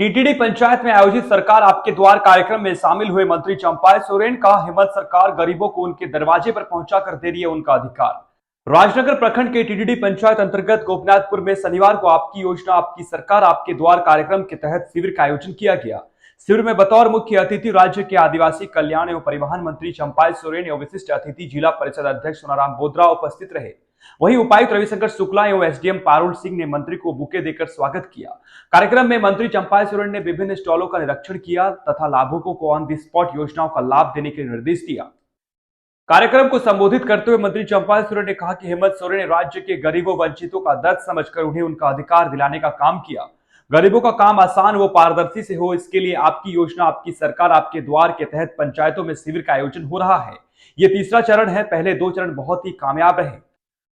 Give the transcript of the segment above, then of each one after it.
TTD panchayat में आयोजित सरकार आपके द्वार कार्यक्रम में शामिल हुए मंत्री चंपाई सोरेन का हेमंत सरकार गरीबों को उनके दरवाजे पर पहुंचाकर दे रही है उनका अधिकार। राजनगर प्रखंड के टीटीडी पंचायत अंतर्गत गोपनाथपुर में शनिवार को आपकी योजना आपकी सरकार आपके द्वार कार्यक्रम के तहत शिविर का आयोजन किया गया। शिविर में बतौर मुख्य अतिथि राज्य के आदिवासी कल्याण एवं परिवहन मंत्री चंपाई सोरेन एवं विशिष्ट अतिथि जिला परिषद अध्यक्ष सोनाराम बोदरा उपस्थित रहे। वहीं उपायुक्त रविशंकर शुक्ला एवं एसडीएम पारुल सिंह ने मंत्री को बुके देकर स्वागत किया। कार्यक्रम में मंत्री चंपाई सोरेन ने विभिन्न स्टॉलों का निरीक्षण किया तथा लाभुकों को ऑन द स्पॉट योजनाओं का लाभ देने के निर्देश दिया। कार्यक्रम को संबोधित करते हुए मंत्री चंपाई सोरेन ने कहा कि हेमंत सोरेन ने राज्य के गरीबों वंचितों का दर्द समझकर उन्हें उनका अधिकार दिलाने का काम किया। गरीबों का काम आसान व पारदर्शी से हो, इसके लिए आपकी योजना आपकी सरकार आपके द्वार के तहत पंचायतों में शिविर का आयोजन हो रहा है। ये तीसरा चरण है। पहले 2 चरण बहुत ही कामयाब रहे।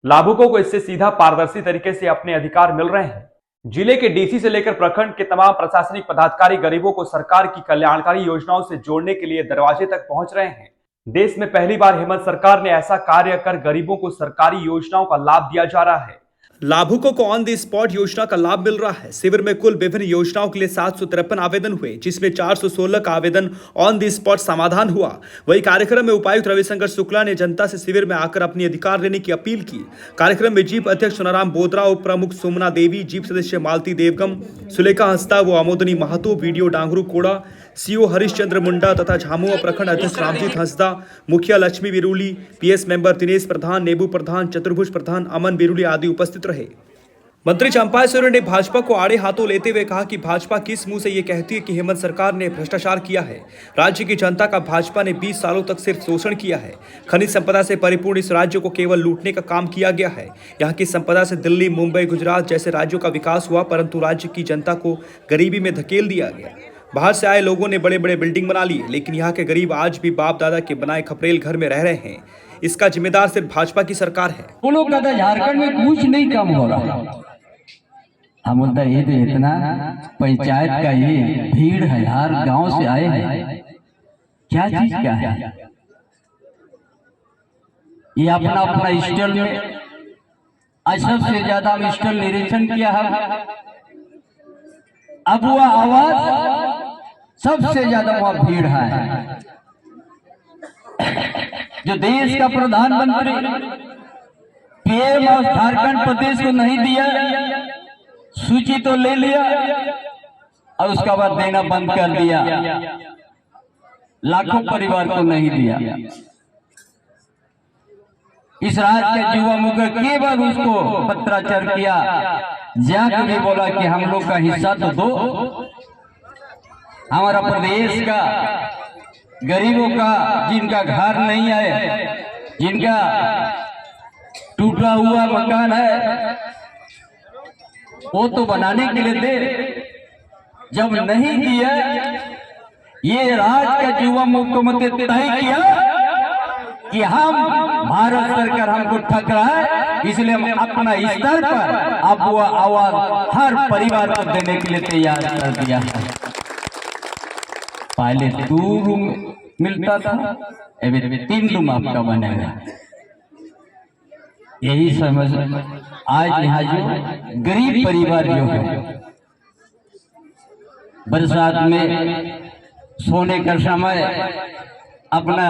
लाभुकों को इससे सीधा पारदर्शी तरीके से अपने अधिकार मिल रहे हैं। जिले के डीसी से लेकर प्रखंड के तमाम प्रशासनिक पदाधिकारी गरीबों को सरकार की कल्याणकारी योजनाओं से जोड़ने के लिए दरवाजे तक पहुंच रहे हैं। देश में पहली बार हेमंत सरकार ने ऐसा कार्य कर गरीबों को सरकारी योजनाओं का लाभ दिया जा रहा है। लाभुकों को ऑन द स्पॉट योजना का लाभ मिल रहा है। शिविर में कुल विभिन्न योजनाओं के लिए 753 आवेदन हुए, जिसमें 416 का आवेदन ऑन द स्पॉट समाधान हुआ। वही कार्यक्रम में उपायुक्त रविशंकर शुक्ला ने जनता से शिविर में आकर अपनी अधिकार लेने की अपील की। कार्यक्रम में जीप अध्यक्ष सोनाराम बोदरा, उप प्रमुख सोमना देवी, जीप सदस्य मालती देवगम, सुलेखा हंसदा व आमोदनी महतो, वीडियो डांगरू कोड़ा, सीओ हरिश्चंद्र मुंडा तथा झामुआ प्रखंड अध्यक्ष रामजीत हंसदा, मुखिया लक्ष्मी बिरुली, पीएस मेंबर दिनेश प्रधान, नेबू प्रधान, चतुर्भुज प्रधान, अमन बिरुली आदि उपस्थित रहे। मंत्री चंपाई सोरेन ने भाजपा को आड़े हाथों लेते हुए कहा कि भाजपा किस मुंह से ये कहती है कि हेमंत सरकार ने भ्रष्टाचार किया है। राज्य की जनता का भाजपा ने 20 सालों तक सिर्फ शोषण किया है। खनिज संपदा से परिपूर्ण इस राज्य को केवल लूटने का काम किया गया है। यहाँ की संपदा से दिल्ली, मुंबई, गुजरात जैसे राज्यों का विकास हुआ, परंतु राज्य की जनता को गरीबी में धकेल दिया गया। बाहर से आए लोगों ने बड़े बड़े बिल्डिंग बना लिए, लेकिन यहाँ के गरीब आज भी बाप दादा के बनाए खपरेल घर में रह रहे हैं। इसका जिम्मेदार सिर्फ भाजपा की सरकार है। वो लोग कहते झारखंड में कुछ नहीं कम हो रहा। हम बोलते ये तो इतना पंचायत का ये भीड़ है यार, गांव से आए हैं, क्या चीज क्या है ये अपना अपना स्टॉल में सबसे ज्यादा स्टॉल निरीक्षण किया है। अब वह आवाज सबसे ज्यादा वहां भीड़ है। जो देश का प्रधानमंत्री पीएम और झारखंड प्रदेश को नहीं दिया, सूची तो ले लिया और उसका बाद देना बंद कर दिया। लाखों परिवार को नहीं दिया। इस राज्य के युवा मुख के बाद उसको पत्राचार किया, जाकर भी बोला कि हम लोग का हिस्सा तो दो। हमारा प्रदेश का गरीबों का, जिनका घर नहीं है, जिनका टूटा हुआ मकान है, वो तो बनाने के लिए दे। जब नहीं दिया, ये राज्य का युवा मुख्यमंत्री तय किया कि हम भारत सरकार हमको ठग रहा है, इसलिए हम अपना स्तर पर अब वो आवाज हर परिवार को देने के लिए तैयार कर दिया है। पहले 2 रूम मिलता था, अभी 3 रूम आपका बनेगा। यही समझ आज यहाँ जो गरीब परिवार जो है, बरसात में सोने का समय अपना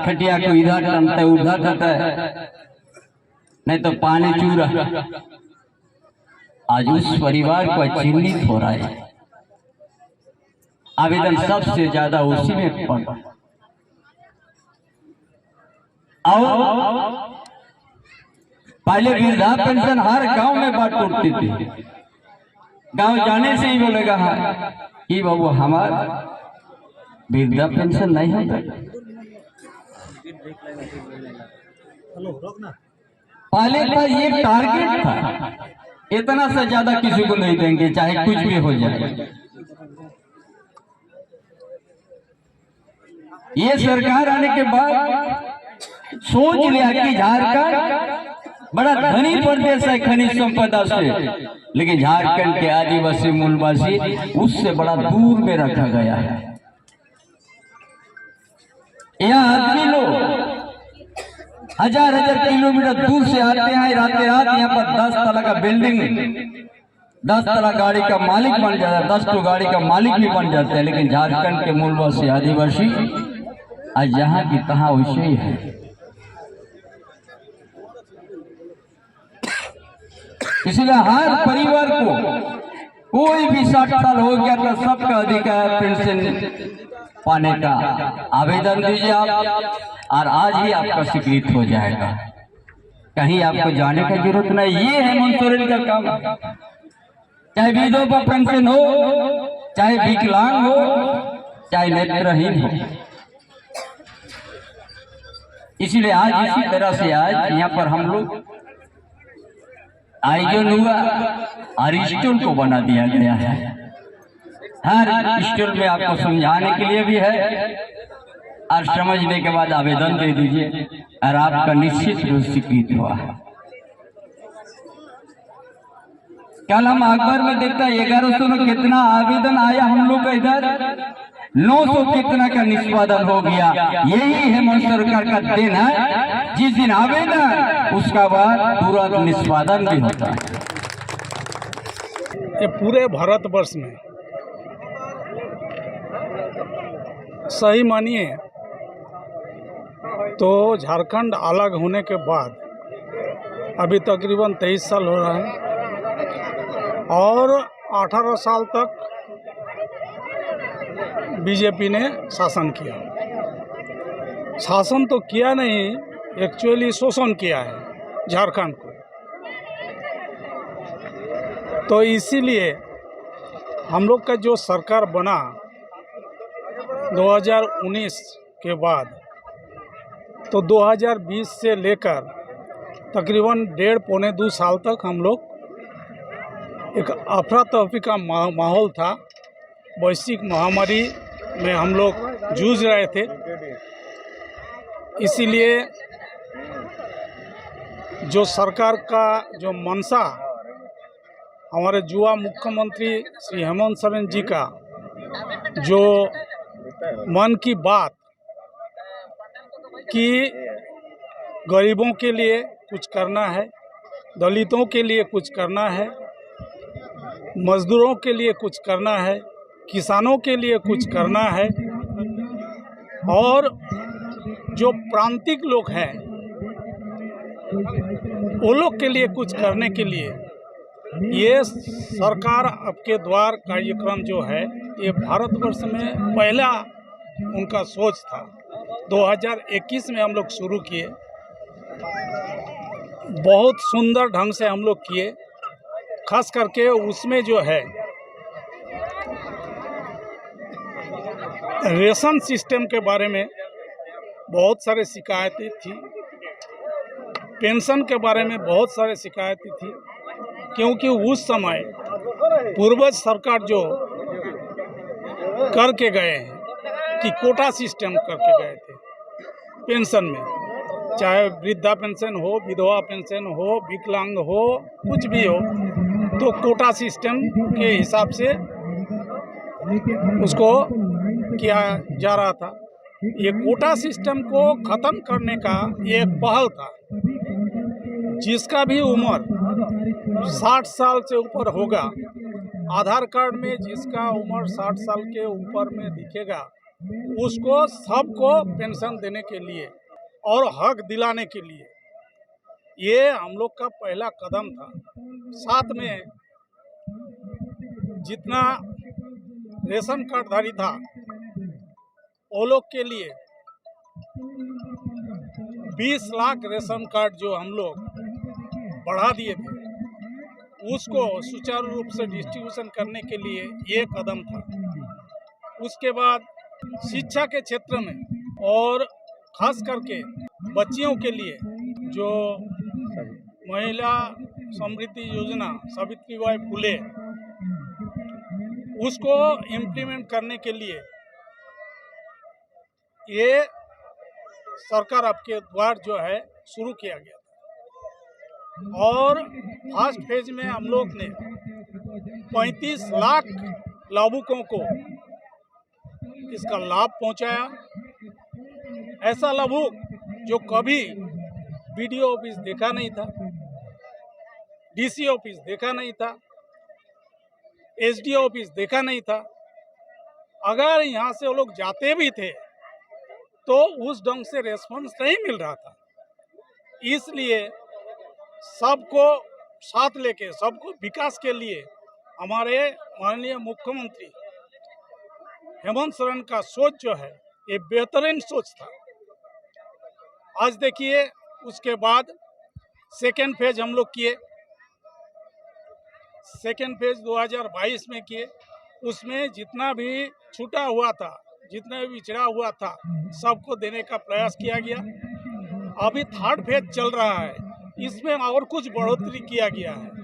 खटिया को इधर टनता है उधर करता है, नहीं तो पानी चू रहा। आज उस परिवार को चिन्हित हो रहा है। आवेदन सबसे ज्यादा उसी में पड़ा। और पहले वृद्धा पेंशन हर गांव में बांट उठती थी। गांव जाने से ही बोलेगा कि बाबू हमारा वृद्धा पेंशन नहीं होता। पहले का ये टारगेट था, इतना से ज्यादा किसी को नहीं देंगे, चाहे कुछ भी हो जाए। ये सरकार आने के बाद सोच लिया कि झारखंड बड़ा धनी प्रदेश है खनिज संपदा से, लेकिन झारखंड के आदिवासी मूलवासी उससे बड़ा दूर में रखा गया है। यहाँ आदमी लोग हजार किलोमीटर दूर से आते हैं, रात यहाँ पर 10 तला का बिल्डिंग 10 तरह गाड़ी का मालिक बन जाता है, 10 तो गाड़ी का मालिक भी बन जाते हैं, लेकिन झारखंड के मूलवासी आदिवासी आज जहाँ की तहाँ वैसे ही है। इसलिए हर परिवार को कोई भी 60 साल हो गया तो सबका अधिकार पेंशन पाने का आवेदन दीजिए आप, और आज ही आपका स्वीकृत हो जाएगा। कहीं आपको जाने की जरूरत नहीं। ये हेमंत सोरेन का काम। चाहे विधवा पेंशन हो, चाहे विकलांग हो, चाहे नेत्रहीन हो। इसलिए आज इसी तरह से आज यहाँ पर हम लोग आयोजन हुआ और स्टॉल को बना दिया गया है। हर स्टॉल में आपको समझाने के लिए भी है और समझने के बाद आवेदन दे दीजिए और आपका निश्चित रूप से स्वीकृत हुआ है। कल हम अखबार में देखता 1100 में कितना आवेदन आया, हम लोग का इधर 900 कितना का निष्पादन हो गया। यही हेमंत सरकार का देन है। जिस दिन आवेदन उसका बाद तुरंत निष्पादन भी होता है। ये पूरे भारतवर्ष में सही मानिए तो झारखंड अलग होने के बाद अभी तकरीबन 23 साल हो रहा है और 18 साल तक बीजेपी ने शासन किया। शासन तो किया नहीं, एक्चुअली शोषण किया है झारखंड को। तो इसीलिए हम लोग का जो सरकार बना 2019 के बाद, तो 2020 से लेकर तकरीबन 1.5-2 साल तक हम लोग एक अफरा तफरी का माहौल था। वैश्विक महामारी में हम लोग जूझ रहे थे। इसीलिए जो सरकार का जो मंशा हमारे युवा मुख्यमंत्री श्री हेमंत सोरेन जी का जो मन की बात कि गरीबों के लिए कुछ करना है, दलितों के लिए कुछ करना है, मजदूरों के लिए कुछ करना है, किसानों के लिए कुछ करना है और जो प्रांतिक लोग हैं वो लोग के लिए कुछ करने के लिए ये सरकार आपके द्वार कार्यक्रम जो है ये भारतवर्ष में पहला उनका सोच था। 2021 में हम लोग शुरू किए, बहुत सुंदर ढंग से हम लोग किए। खास करके उसमें जो है रेशन सिस्टम के बारे में बहुत सारे शिकायतें थी, पेंशन के बारे में बहुत सारे शिकायतें थी, क्योंकि उस समय पूर्वज सरकार जो करके गए हैं कि कोटा सिस्टम करके गए थे पेंशन में, चाहे वृद्धा पेंशन हो, विधवा पेंशन हो, विकलांग हो, कुछ भी हो, तो कोटा सिस्टम के हिसाब से उसको किया जा रहा था। ये कोटा सिस्टम को ख़त्म करने का ये एक पहल था। जिसका भी उम्र 60 साल से ऊपर होगा, आधार कार्ड में जिसका उम्र 60 साल के ऊपर में दिखेगा, उसको सबको पेंशन देने के लिए और हक दिलाने के लिए ये हम लोग का पहला कदम था। साथ में जितना रेशन कार्डधारी था वो लोग के लिए 20 लाख रेशन कार्ड जो हम लोग बढ़ा दिए थे, उसको सुचारू रूप से डिस्ट्रीब्यूशन करने के लिए ये कदम था। उसके बाद शिक्षा के क्षेत्र में और खास करके बच्चियों के लिए जो महिला समृद्धि योजना सावित्रीबाई फुले, उसको इम्प्लीमेंट करने के लिए ये सरकार आपके द्वार जो है शुरू किया गया था। और फर्स्ट फेज में हम लोग ने 35 लाख लाभुकों को इसका लाभ पहुंचाया। ऐसा लाभुक जो कभी बीडीओ ऑफिस देखा नहीं था, डीसी ऑफिस देखा नहीं था, एसडीओ ऑफिस देखा नहीं था। अगर यहाँ से वो लोग जाते भी थे तो उस ढंग से रेस्पॉन्स नहीं मिल रहा था। इसलिए सबको साथ लेके, सबको विकास के लिए हमारे माननीय मुख्यमंत्री हेमंत सोरेन का सोच जो है ये बेहतरीन सोच था। आज देखिए, उसके बाद सेकेंड फेज हम लोग किए, सेकेंड फेज 2022 में किए। उसमें जितना भी छूटा हुआ था, जितना भी बिछड़ा हुआ था, सबको देने का प्रयास किया गया। अभी थर्ड फेज चल रहा है, इसमें और कुछ बढ़ोतरी किया गया है।